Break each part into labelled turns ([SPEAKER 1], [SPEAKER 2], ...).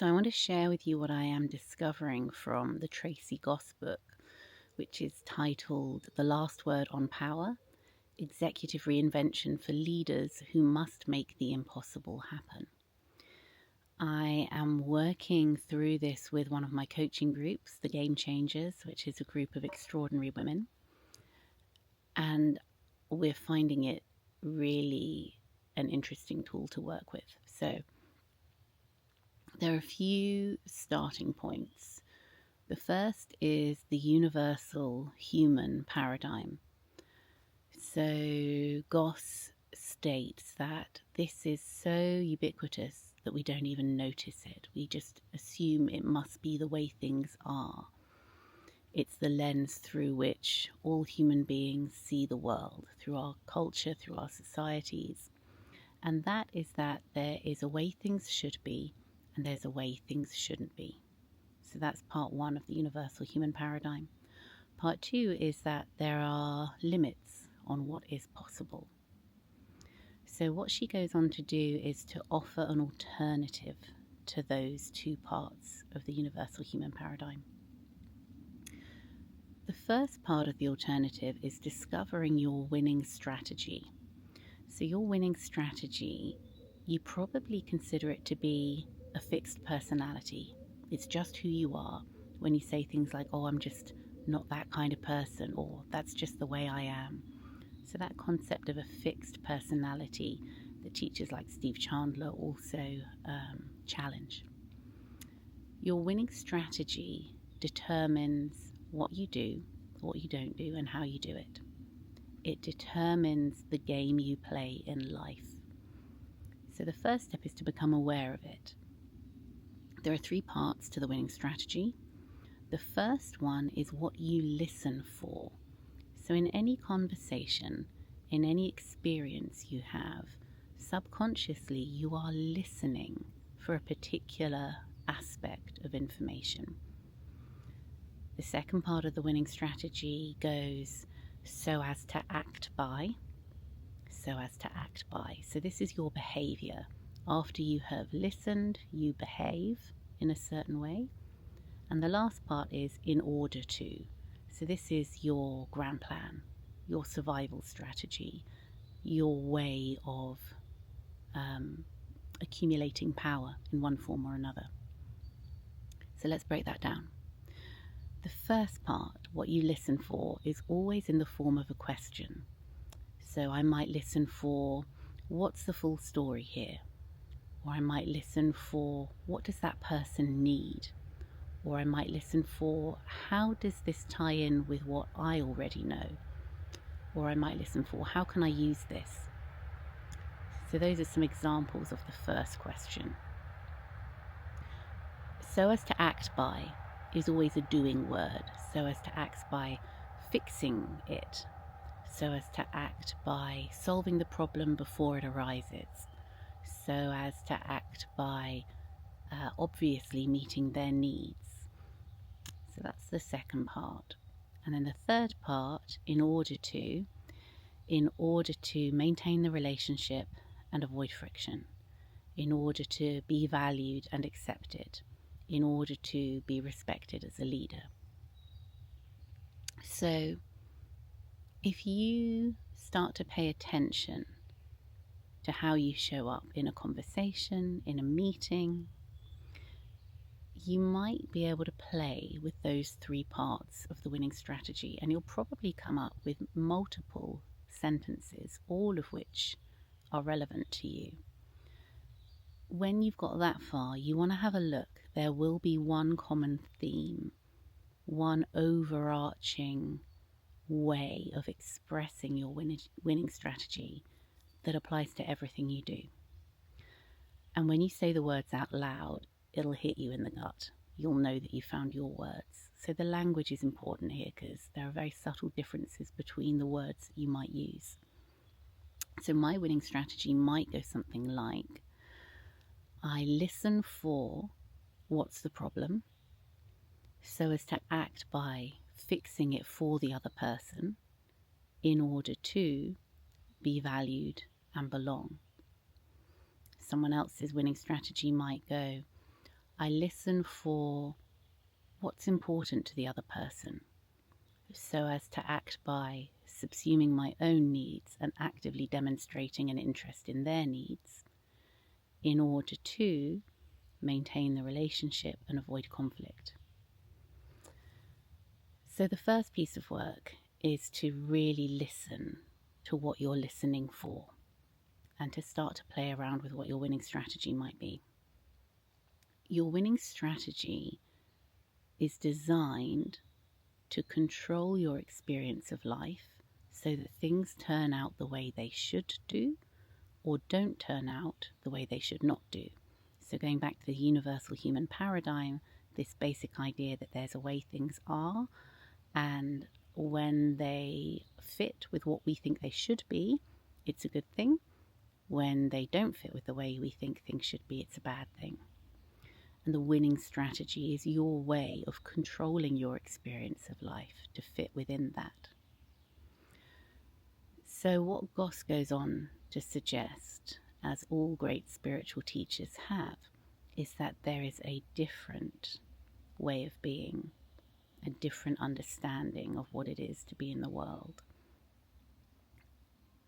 [SPEAKER 1] So I want to share with you what I am discovering from the Tracy Goss book, which is titled The Last Word on Power: Executive Reinvention for Leaders Who Must Make the Impossible Happen. I am working through this with one of my coaching groups, the Game Changers, which is a group of extraordinary women. And we're finding it really an interesting tool to work with. So there are a few starting points. The first is the universal human paradigm. So Goss states that this is so ubiquitous that we don't even notice it. We just assume it must be the way things are. It's the lens through which all human beings see the world, through our culture, through our societies. And that is that there is a way things should be, and there's a way things shouldn't be. So that's part one of the universal human paradigm. Part two is that there are limits on what is possible. So what she goes on to do is to offer an alternative to those two parts of the universal human paradigm. The first part of the alternative is discovering your winning strategy. So your winning strategy, you probably consider it to be a fixed personality. It's just who you are. When you say things like, oh, I'm just not that kind of person, or that's just the way I am. So that concept of a fixed personality that teachers like Steve Chandler also challenge. Your winning strategy determines what you do, what you don't do, and how you do it. It determines the game you play in life. So the first step is to become aware of it. There are three parts to the winning strategy. The first one is what you listen for. So in any conversation, in any experience you have, subconsciously you are listening for a particular aspect of information. The second part of the winning strategy goes so as to act by. So as to act by. So this is your behavior. After you have listened, you behave in a certain way. And the last part is in order to. So this is your grand plan, your survival strategy, your way of accumulating power in one form or another. So let's break that down. The first part, what you listen for, is always in the form of a question. So I might listen for, what's the full story here? Or I might listen for, what does that person need? Or I might listen for, how does this tie in with what I already know? Or I might listen for, how can I use this? So those are some examples of the first question. So as to act by is always a doing word. So as to act by fixing it. So as to act by solving the problem before it arises. So as to act by obviously meeting their needs. So that's the second part. And then the third part, in order to maintain the relationship and avoid friction, in order to be valued and accepted, in order to be respected as a leader. So if you start to pay attention to how you show up in a conversation, in a meeting, you might be able to play with those three parts of the winning strategy, and you'll probably come up with multiple sentences, all of which are relevant to you. When you've got that far, you want to have a look. There will be one common theme, one overarching way of expressing your winning strategy that applies to everything you do. And when you say the words out loud, it'll hit you in the gut. You'll know that you found your words. So the language is important here because there are very subtle differences between the words that you might use. So my winning strategy might go something like, I listen for what's the problem, so as to act by fixing it for the other person in order to be valued and belong. Someone else's winning strategy might go, I listen for what's important to the other person, so as to act by subsuming my own needs and actively demonstrating an interest in their needs in order to maintain the relationship and avoid conflict. So the first piece of work is to really listen to what you're listening for and to start to play around with what your winning strategy might be. Your winning strategy is designed to control your experience of life so that things turn out the way they should do or don't turn out the way they should not do. So going back to the universal human paradigm, this basic idea that there's a way things are, and when they fit with what we think they should be, it's a good thing. When they don't fit with the way we think things should be, it's a bad thing. And the winning strategy is your way of controlling your experience of life to fit within that. So what Goss goes on to suggest, as all great spiritual teachers have, is that there is a different way of being, a different understanding of what it is to be in the world.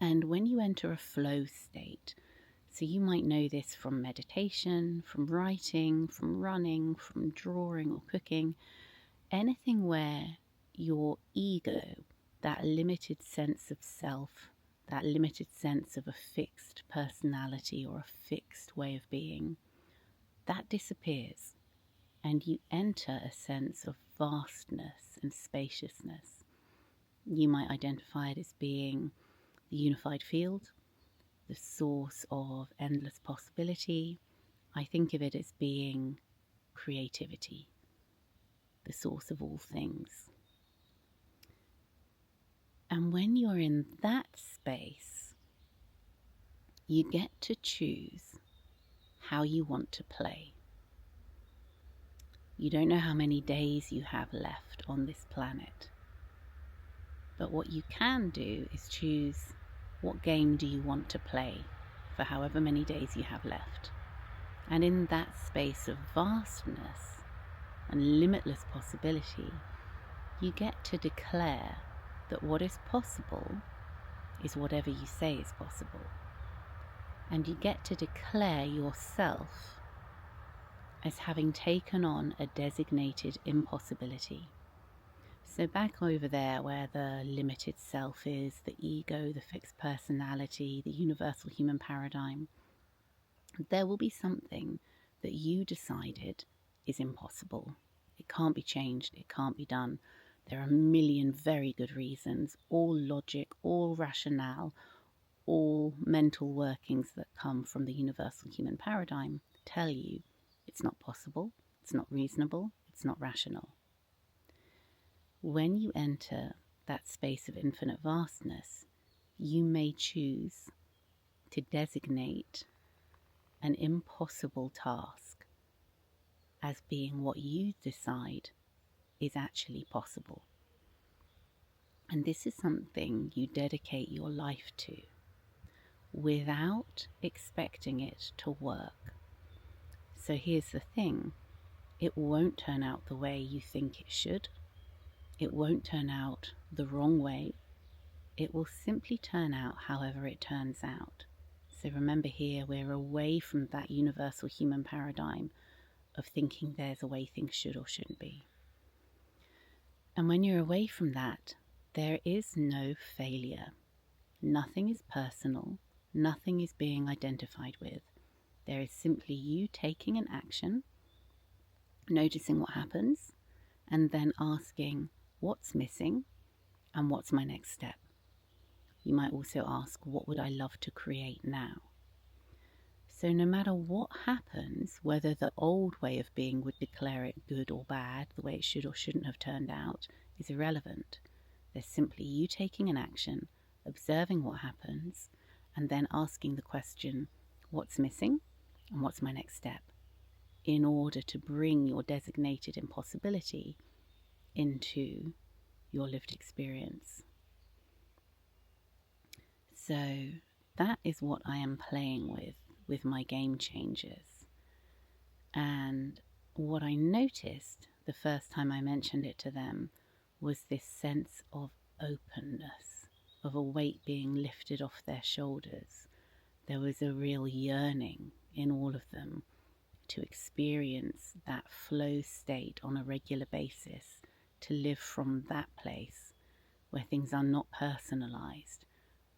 [SPEAKER 1] And when you enter a flow state, so you might know this from meditation, from writing, from running, from drawing or cooking, anything where your ego, that limited sense of self, that limited sense of a fixed personality or a fixed way of being, that disappears and you enter a sense of vastness and spaciousness. You might identify it as being the unified field, the source of endless possibility. I think of it as being creativity, the source of all things. And when you're in that space, you get to choose how you want to play. You don't know how many days you have left on this planet, but what you can do is choose what game do you want to play for however many days you have left. And in that space of vastness and limitless possibility, you get to declare that what is possible is whatever you say is possible. And you get to declare yourself as having taken on a designated impossibility. So back over there where the limited self is, the ego, the fixed personality, the universal human paradigm, there will be something that you decided is impossible. It can't be changed, it can't be done. There are a million very good reasons, all logic, all rationale, all mental workings that come from the universal human paradigm tell you it's not possible, it's not reasonable, it's not rational. When you enter that space of infinite vastness, you may choose to designate an impossible task as being what you decide is actually possible. And this is something you dedicate your life to without expecting it to work. So here's the thing, it won't turn out the way you think it should. It won't turn out the wrong way. It will simply turn out however it turns out. So remember here, we're away from that universal human paradigm of thinking there's a way things should or shouldn't be. And when you're away from that, there is no failure. Nothing is personal. Nothing is being identified with. There is simply you taking an action, noticing what happens, and then asking what's missing and what's my next step. You might also ask, what would I love to create now? So no matter what happens, whether the old way of being would declare it good or bad, the way it should or shouldn't have turned out, is irrelevant. There's simply you taking an action, observing what happens, and then asking the question, what's missing and what's my next step, in order to bring your designated impossibility into your lived experience. So that is what I am playing with my game changers. And what I noticed the first time I mentioned it to them was this sense of openness, of a weight being lifted off their shoulders. There was a real yearning in all of them to experience that flow state on a regular basis, to live from that place where things are not personalized,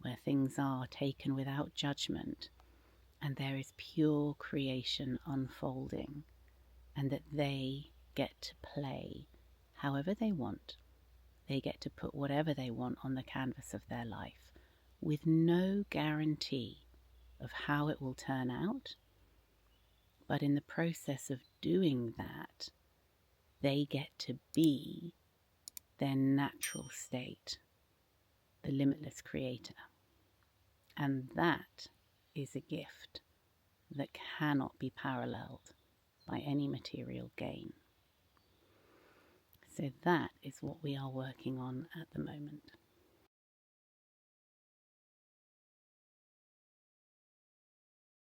[SPEAKER 1] where things are taken without judgment, and there is pure creation unfolding, and that they get to play however they want. They get to put whatever they want on the canvas of their life with no guarantee of how it will turn out. But in the process of doing that, they get to be their natural state, the limitless creator. And that is a gift that cannot be paralleled by any material gain. So that is what we are working on at the moment.